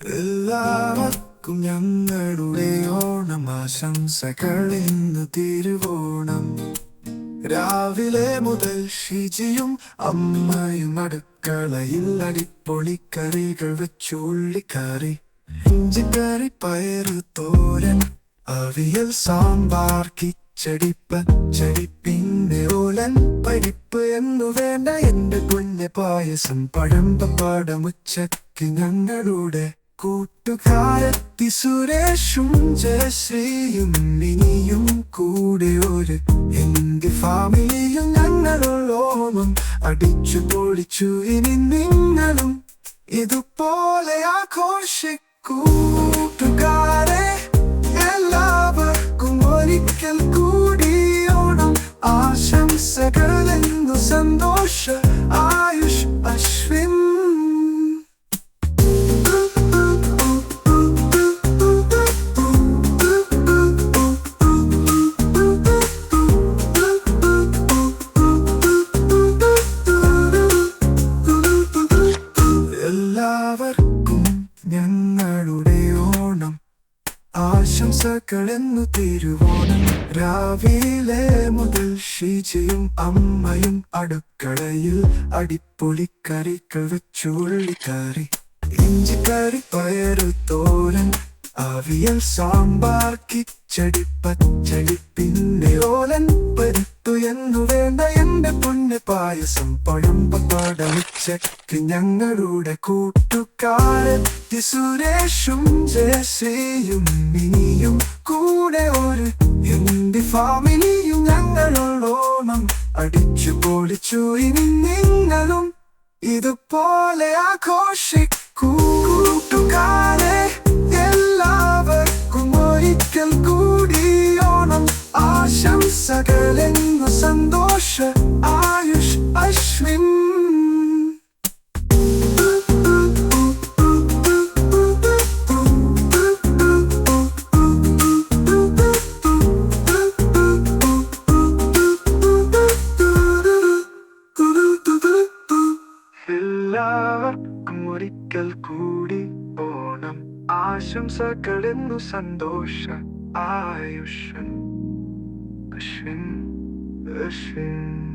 എല്ലാവർക്കും ഞങ്ങളുടെ ഓണമാശംസകൾ. ഇന്ന് തിരുവോണം. രാവിലെ മുതൽ ഷിജിയും അമ്മയും അടുക്കളയിൽ അടിപ്പൊളിക്കറികൾ വെച്ചു. ഉള്ളിക്കറി, ഇഞ്ചിക്കറി, പയറ് തോരൻ, അവിയൽ, സാമ്പാർ, കിച്ചടി, പച്ചടി, പിന്നെ ഓലൻ പരിപ്പ് എന്നു വേണ്ട എന്റെ കുഞ്ഞ പായസം, പഴമ്പപ്പാടം. ഉച്ചക്ക് ഞങ്ങളുടെ കൂട്ടുകാരെത്തി, സുരേഷും ജയശ്രീയും മിനിയും കൂടെ ഒരു ഹിന്ദി ഫാമിലിയും. ഞങ്ങളോളം അടിച്ചു പൊളിച്ചു, ഇനി നിങ്ങളും ഇതുപോലെ ആഘോഷിക്കൂ. കൂട്ടുകാരെ, എല്ലാവർക്കും ഒരിക്കൽ കൂടി ഓണം ആശംസകൾ. എന്നു സന്തോഷ ആയുഷ് അശ്വിൻ. എല്ലാവർക്കും ഞങ്ങളുടെ ഓണം ആശംസകൾ. എന്നു തിരുവോണം. രാവിലെ മുതൽ ഷിജിയും അമ്മയും അടുക്കളയിൽ അടിപ്പൊളിക്കറികൾ വെച്ചു. ഉള്ളിക്കറി, ഇഞ്ചിക്കറി, പയറ് തോരൻ, അവിയൽ, സാമ്പാർ, കിച്ചടി, പച്ചടി, പിന്നെ ഓലൻ പരിപ്പ് എന്നു വേണ്ട എന്റെ പൊന്ന് പായസം, പഴമ്പപ്പാടം. ഉച്ചക്ക് ഞങ്ങളുടെ കൂട്ടുകാരെത്തി, സുരേഷും ജയശ്രീയും മിനിയും കൂടെ ഒരു ഹിന്ദി ഫാമിലിയും. ഞങ്ങളോളം അടിച്ചു പൊളിച്ചു, ഇനി നിങ്ങളും ഇതുപോലെ ആഘോഷിക്കൂ. കൂട്ടുകാരെ, എല്ലാവർക്കും ഒരിക്കൽ കൂടി ഓണം ആശംസകൾ. എന്നു സന്തോഷ ആയുഷ് അശ്വിൻ. എല്ലാവർക്കും ഒരിക്കൽ കൂടി ഓണം ആശംസകൾ. എന്നു സന്തോഷ ആയുഷൻ അശ്വിൻ.